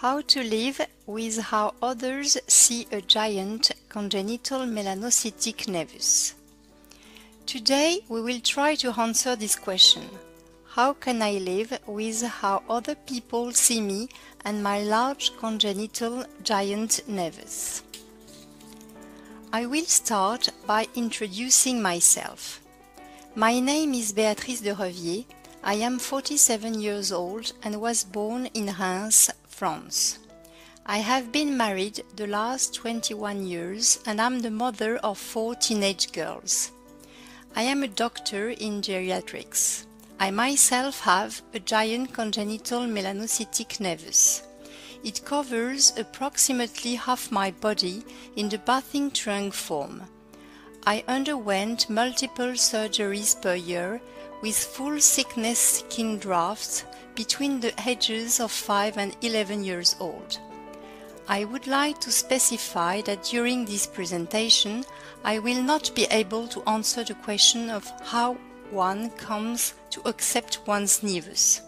How to live with how others see a giant congenital melanocytic nevus. Today we will try to answer this question. How can I live with how other people see me and my large congenital giant nevus? I will start by introducing myself. My name is Beatrice de Reviers. I am 47 years old and was born in Reims, France. I have been married the last 21 years and am the mother of 4 teenage girls. I am a doctor in geriatrics. I myself have a giant congenital melanocytic nevus. It covers approximately half my body in the bathing trunk form. I underwent multiple surgeries per year with full thickness skin grafts between the ages of 5 and 11 years old. I would like to specify that during this presentation I will not be able to answer the question of how one comes to accept one's nevus.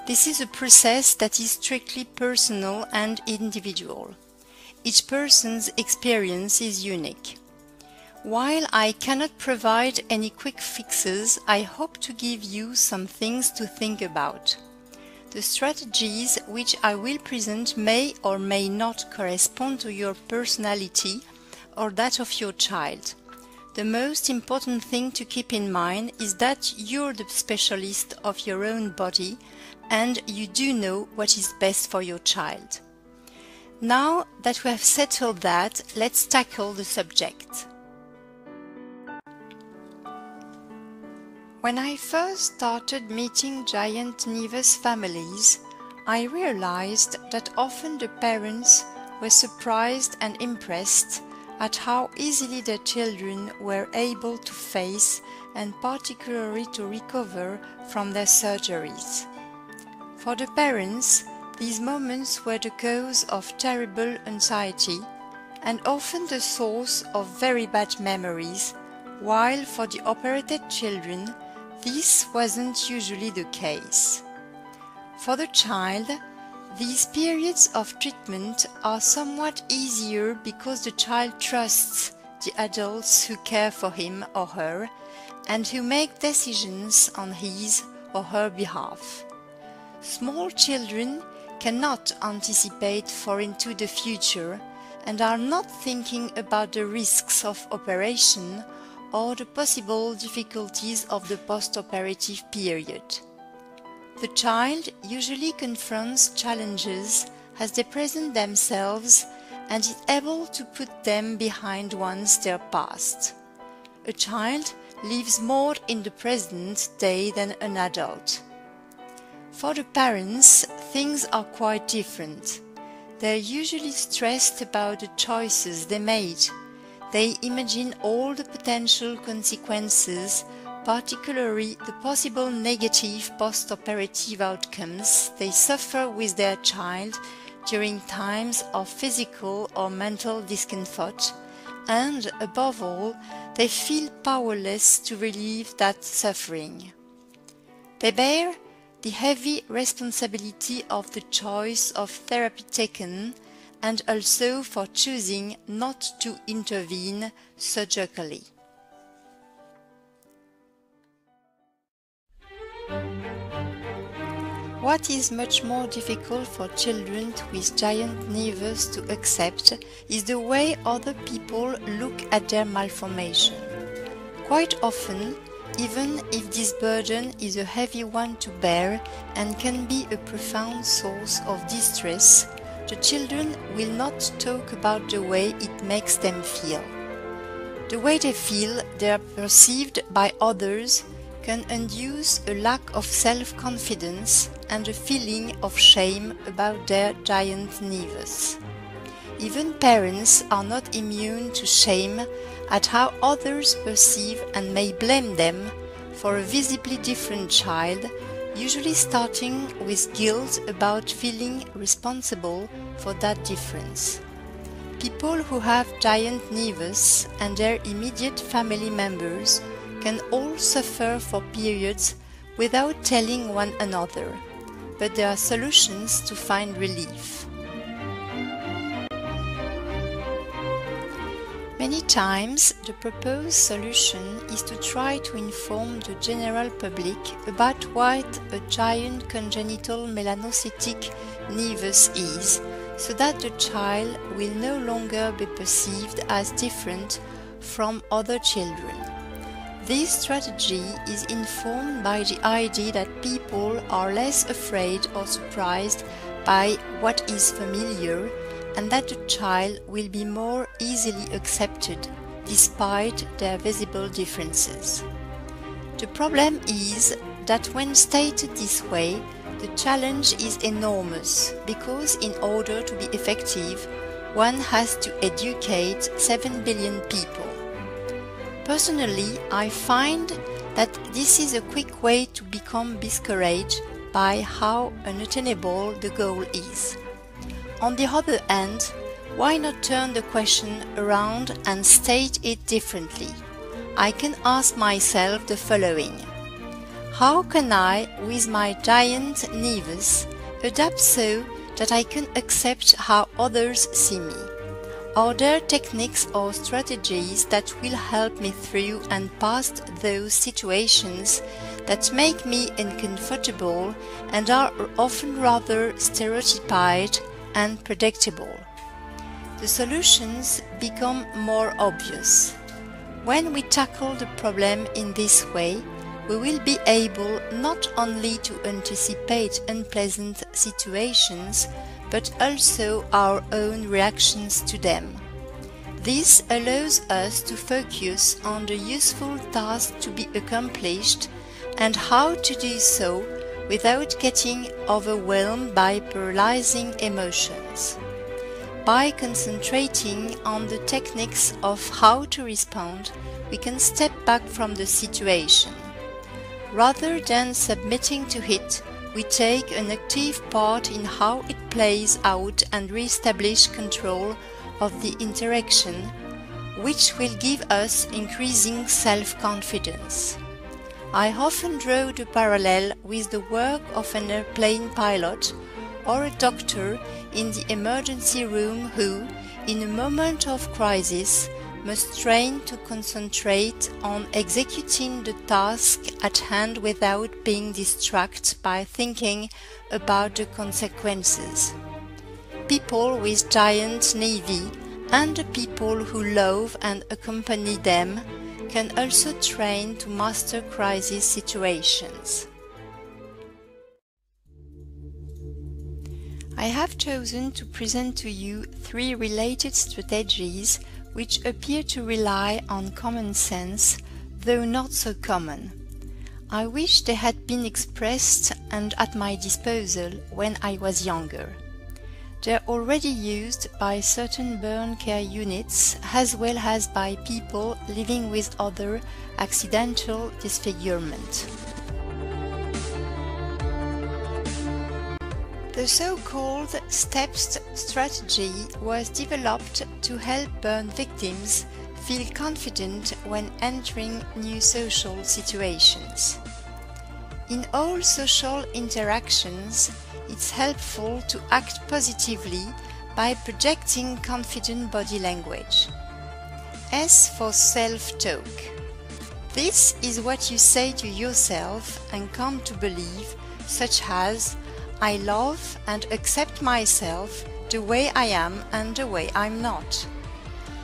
This is a process that is strictly personal and individual. Each person's experience is unique. While I cannot provide any quick fixes, I hope to give you some things to think about. The strategies which I will present may or may not correspond to your personality or that of your child. The most important thing to keep in mind is that you're the specialist of your own body and you do know what is best for your child. Now that we have settled that, let's tackle the subject. When I first started meeting giant nevus families, I realized that often the parents were surprised and impressed at how easily their children were able to face and particularly to recover from their surgeries. For the parents, these moments were the cause of terrible anxiety and often the source of very bad memories, while for the operated children, this wasn't usually the case. For the child, these periods of treatment are somewhat easier because the child trusts the adults who care for him or her and who make decisions on his or her behalf. Small children cannot anticipate far into the future and are not thinking about the risks of operation or the possible difficulties of the post-operative period. The child usually confronts challenges as they present themselves and is able to put them behind once they're past. A child lives more in the present day than an adult. For the parents, things are quite different. They're usually stressed about the choices they made. They imagine all the potential consequences, particularly the possible negative post-operative outcomes they suffer with their child during times of physical or mental discomfort, and, above all, they feel powerless to relieve that suffering. They bear the heavy responsibility of the choice of therapy taken and also for choosing not to intervene surgically. What is much more difficult for children with giant nevus to accept is the way other people look at their malformation. Quite often, even if this burden is a heavy one to bear and can be a profound source of distress, the children will not talk about the way it makes them feel. The way they feel they are perceived by others can induce a lack of self-confidence and a feeling of shame about their giant nevus. Even parents are not immune to shame at how others perceive and may blame them for a visibly different child, usually starting with guilt about feeling responsible for that difference. People who have giant nevus and their immediate family members can all suffer for periods without telling one another, but there are solutions to find relief. Many times, the proposed solution is to try to inform the general public about what a giant congenital melanocytic Naevus is, so that the child will no longer be perceived as different from other children. This strategy is informed by the idea that people are less afraid or surprised by what is familiar, and that the child will be more easily accepted despite their visible differences. The problem is that when stated this way, the challenge is enormous, because in order to be effective, one has to educate 7 billion people. Personally, I find that this is a quick way to become discouraged by how unattainable the goal is. On the other hand, why not turn the question around and state it differently? I can ask myself the following: how can I, with my giant Naevus, adapt so that I can accept how others see me? Are there techniques or strategies that will help me through and past those situations that make me uncomfortable and are often rather stereotyped and predictable? The solutions become more obvious. When we tackle the problem in this way, we will be able not only to anticipate unpleasant situations, but also our own reactions to them. This allows us to focus on the useful tasks to be accomplished and how to do so without getting overwhelmed by paralyzing emotions. By concentrating on the techniques of how to respond, we can step back from the situation. Rather than submitting to it, we take an active part in how it plays out and re-establish control of the interaction, which will give us increasing self-confidence. I often draw the parallel with the work of an airplane pilot or a doctor in the emergency room who, in a moment of crisis, must train to concentrate on executing the task at hand without being distracted by thinking about the consequences. People with giant Naevus and the people who love and accompany them can also train to master crisis situations. I have chosen to present to you 3 related strategies which appear to rely on common sense, though not so common. I wish they had been expressed and at my disposal when I was younger. They are already used by certain burn care units as well as by people living with other accidental disfigurement. The so-called STEPS strategy was developed to help burn victims feel confident when entering new social situations. In all social interactions, it's helpful to act positively by projecting confident body language. S for self-talk. This is what you say to yourself and come to believe, such as, I love and accept myself the way I am and the way I'm not.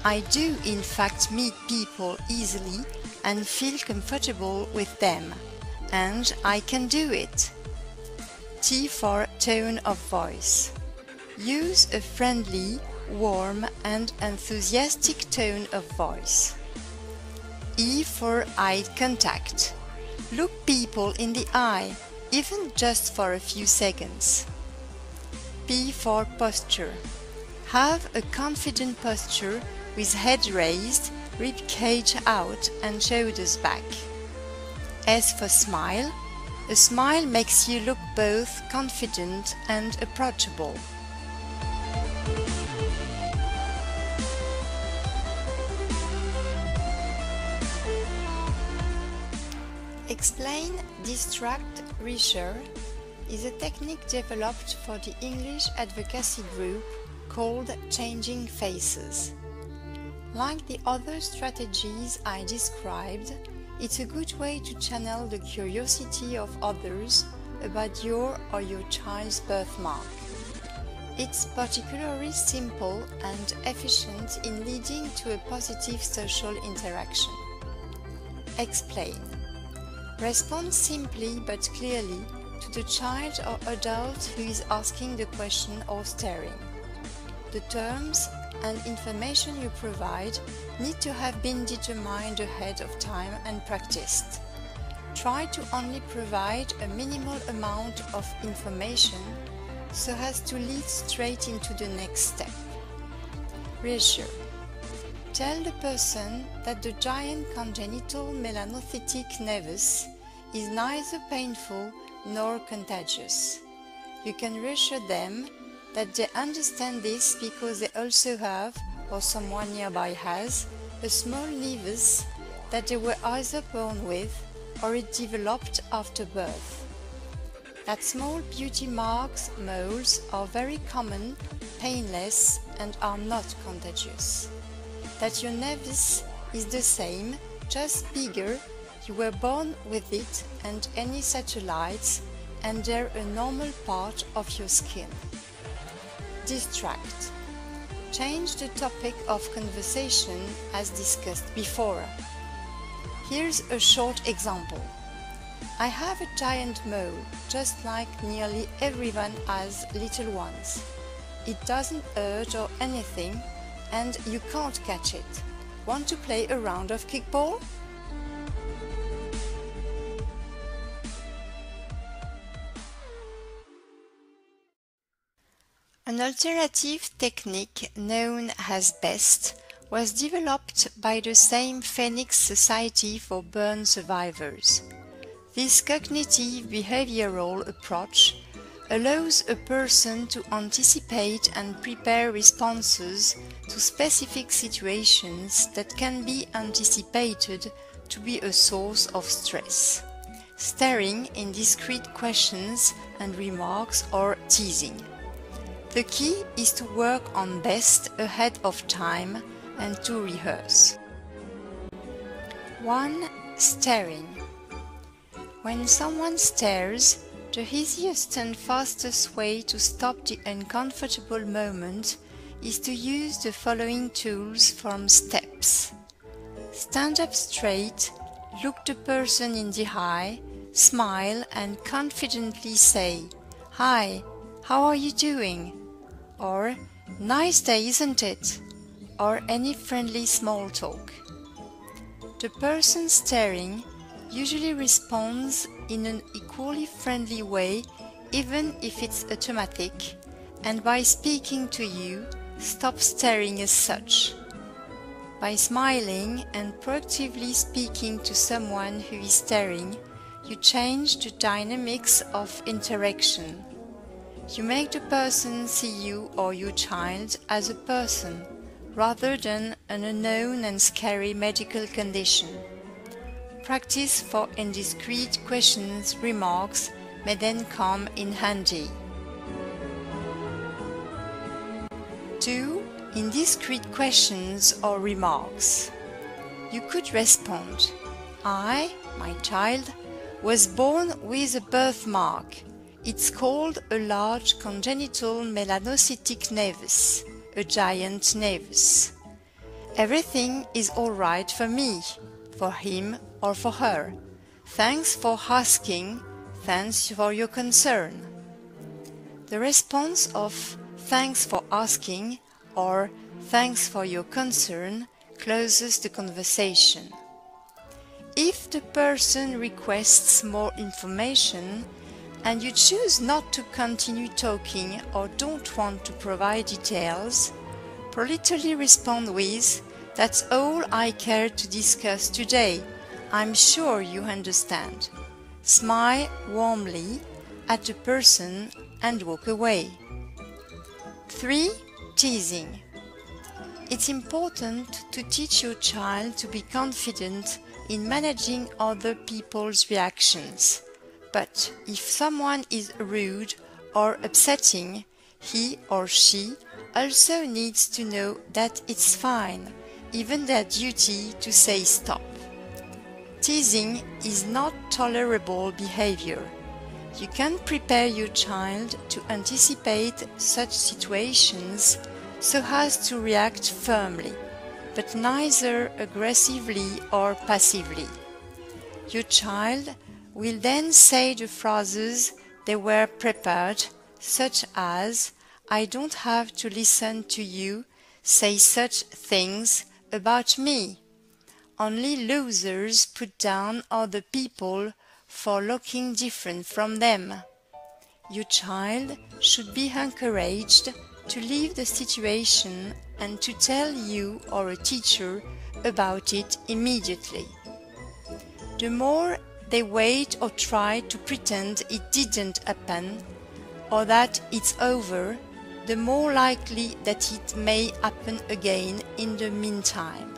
I do in fact meet people easily and feel comfortable with them, and I can do it. T for tone of voice. Use a friendly, warm and enthusiastic tone of voice. E for eye contact. Look people in the eye, even just for a few seconds. P for posture. Have a confident posture with head raised, rib cage out and shoulders back. S for smile. A smile makes you look both confident and approachable. Explain, distract, reassure is a technique developed for the English advocacy group called Changing Faces. Like the other strategies I described, it's a good way to channel the curiosity of others about your or your child's birthmark. It's particularly simple and efficient in leading to a positive social interaction. Explain. Respond simply but clearly to the child or adult who is asking the question or staring. The terms and information you provide need to have been determined ahead of time and practiced. Try to only provide a minimal amount of information so as to lead straight into the next step. Reassure. Tell the person that the giant congenital melanocytic Naevus is neither painful nor contagious. You can reassure them that they understand this because they also have, or someone nearby has, a small Naevus that they were either born with or it developed after birth. That small beauty marks, moles, are very common, painless, and are not contagious. That your Naevus is the same, just bigger, you were born with it and any satellites, and they're a normal part of your skin. Distract. Change the topic of conversation as discussed before. Here's a short example. I have a giant mole, just like nearly everyone has little ones. It doesn't hurt or anything, and you can't catch it. Want to play a round of kickball? An alternative technique known as BEST was developed by the same Phoenix Society for Burn Survivors. This cognitive behavioral approach allows a person to anticipate and prepare responses to specific situations that can be anticipated to be a source of stress. Staring, indiscreet questions and remarks, or teasing. The key is to work on BEST ahead of time and to rehearse. 1. Staring. When someone stares, the easiest and fastest way to stop the uncomfortable moment is to use the following tools from STEPS. Stand up straight, look the person in the eye, smile and confidently say, "Hi, how are you doing?" Or, "Nice day, isn't it?" Or any friendly small talk. The person staring usually responds in an equally friendly way, even if it's automatic, and by speaking to you, stop staring as such. By smiling and proactively speaking to someone who is staring, you change the dynamics of interaction. You make the person see you or your child as a person, rather than an unknown and scary medical condition. Practice for indiscreet questions, remarks may then come in handy. 2. Indiscreet questions or remarks. You could respond, "I, my child, was born with a birthmark. It's called a large congenital melanocytic Naevus, a giant Naevus. Everything is all right for me, for him or for her. Thanks for asking, thanks for your concern." The response of "thanks for asking" or "thanks for your concern" closes the conversation. If the person requests more information and you choose not to continue talking or don't want to provide details, politely respond with, "That's all I care to discuss today. I'm sure you understand." Smile warmly at the person and walk away. 3. Teasing. It's important to teach your child to be confident in managing other people's reactions. But if someone is rude or upsetting, he or she also needs to know that it's fine, even their duty to say stop. Teasing is not tolerable behavior. You can prepare your child to anticipate such situations so as to react firmly, but neither aggressively or passively. Your child will then say the phrases they were prepared, such as, "I don't have to listen to you say such things about me. Only losers put down other people for looking different from them." Your child should be encouraged to leave the situation and to tell you or a teacher about it immediately. The more they wait or try to pretend it didn't happen or that it's over, the more likely that it may happen again in the meantime.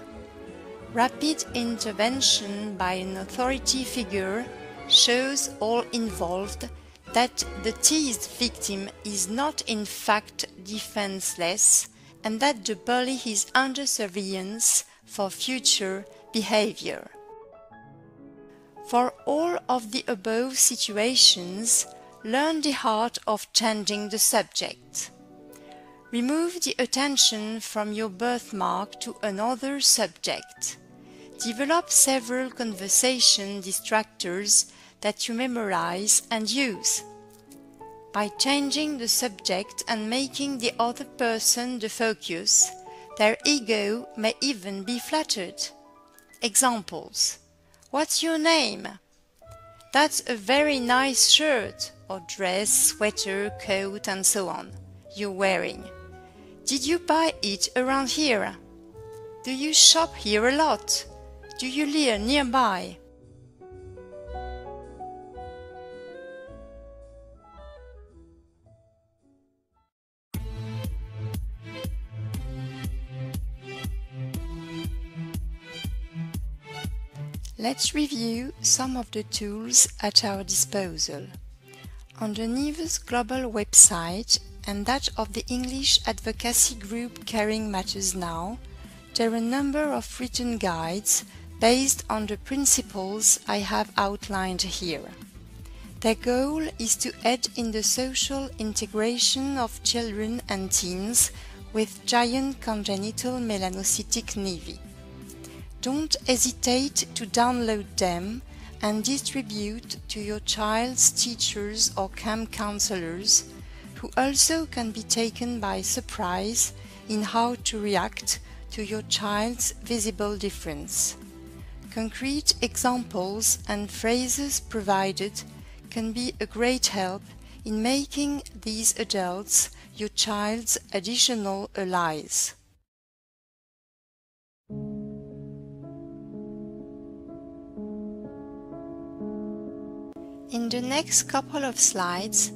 Rapid intervention by an authority figure shows all involved that the teased victim is not in fact defenseless and that the bully is under surveillance for future behavior. For all of the above situations, learn the art of changing the subject. Remove the attention from your birthmark to another subject. Develop several conversation distractors that you memorize and use. By changing the subject and making the other person the focus, their ego may even be flattered. Examples: "What's your name?" "That's a very nice shirt," or dress, sweater, coat, and so on, "you're wearing." "Did you buy it around here?" "Do you shop here a lot?" "Do you live nearby?" Let's review some of the tools at our disposal. On the Naevus global website and that of the English advocacy group Caring Matters Now, there are a number of written guides based on the principles I have outlined here. Their goal is to aid in the social integration of children and teens with giant congenital melanocytic nevi. Don't hesitate to download them and distribute to your child's teachers or camp counselors, who also can be taken by surprise in how to react to your child's visible difference. Concrete examples and phrases provided can be a great help in making these adults your child's additional allies. In the next couple of slides,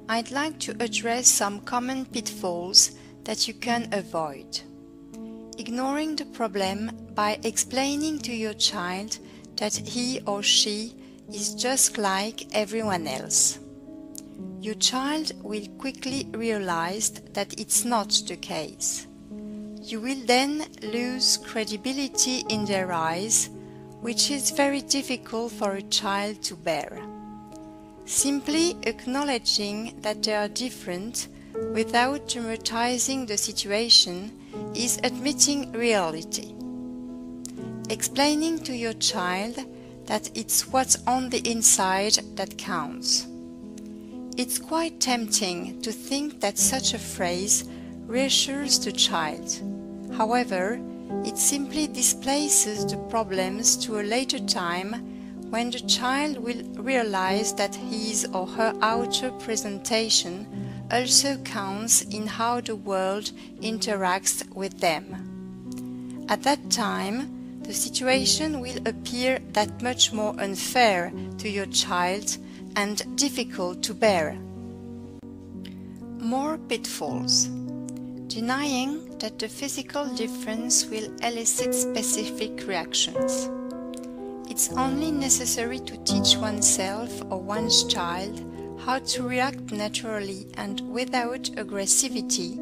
I'd like to address some common pitfalls that you can avoid. Ignoring the problem by explaining to your child that he or she is just like everyone else. Your child will quickly realize that it's not the case. You will then lose credibility in their eyes, which is very difficult for a child to bear. Simply acknowledging that they are different without dramatizing the situation is admitting reality. Explaining to your child that it's what's on the inside that counts. It's quite tempting to think that such a phrase reassures the child. However, it simply displaces the problems to a later time when the child will realize that his or her outer presentation also counts in how the world interacts with them. At that time, the situation will appear that much more unfair to your child and difficult to bear. More pitfalls. Denying that the physical difference will elicit specific reactions. It's only necessary to teach oneself or one's child how to react naturally and without aggressivity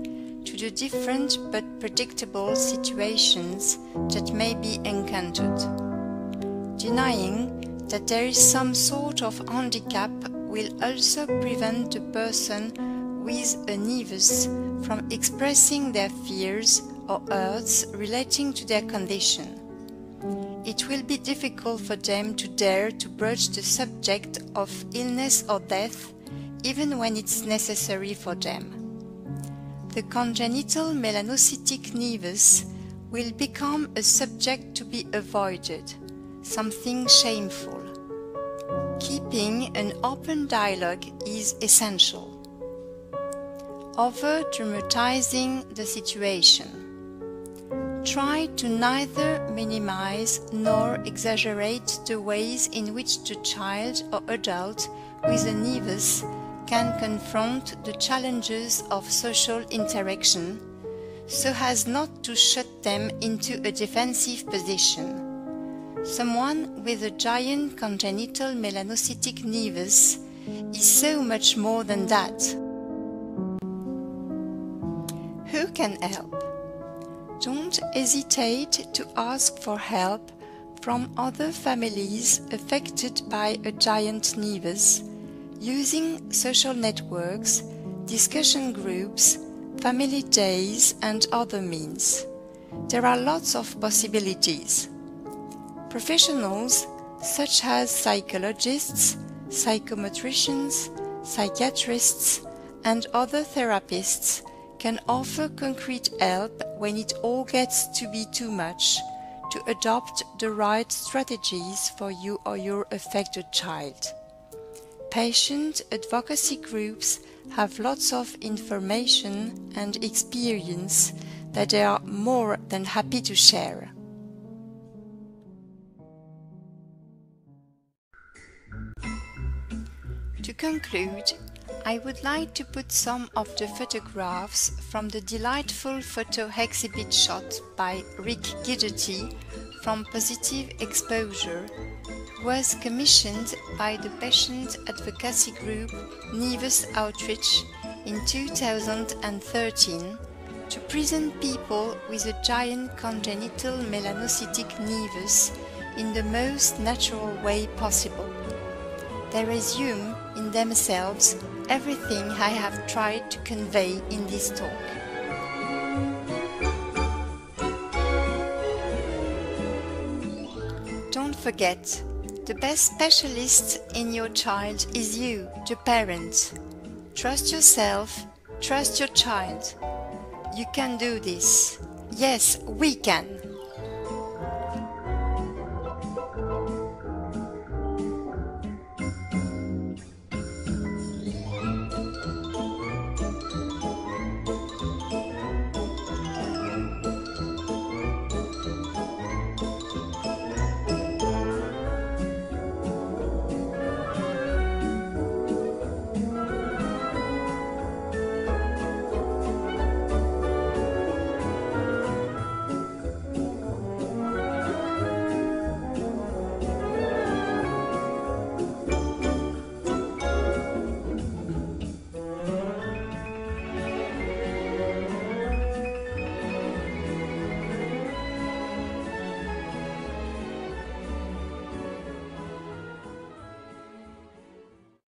to the different but predictable situations that may be encountered. Denying that there is some sort of handicap will also prevent the person with a Naevus from expressing their fears or hurts relating to their condition. It will be difficult for them to dare to broach the subject of illness or death, even when it's necessary for them. The congenital melanocytic Naevus will become a subject to be avoided, something shameful. Keeping an open dialogue is essential. Over-dramatizing the situation. Try to neither minimize nor exaggerate the ways in which the child or adult with a Naevus can confront the challenges of social interaction, so as not to shut them into a defensive position. Someone with a giant congenital melanocytic Naevus is so much more than that. Who can help? Don't hesitate to ask for help from other families affected by a giant Naevus, using social networks, discussion groups, family days, and other means. There are lots of possibilities. Professionals such as psychologists, psychometricians, psychiatrists, and other therapists can offer concrete help when it all gets to be too much, to adopt the right strategies for you or your affected child. Patient advocacy groups have lots of information and experience that they are more than happy to share. To conclude, I would like to put some of the photographs from the delightful photo exhibit shot by Rick Guidotti from Positive Exposure, who was commissioned by the patient advocacy group Naevus Outreach in 2013 to present people with a giant congenital melanocytic Naevus in the most natural way possible. They resume in themselves everything I have tried to convey in this talk. Don't forget, the best specialist in your child is you, the parent. Trust yourself, trust your child. You can do this. Yes, we can.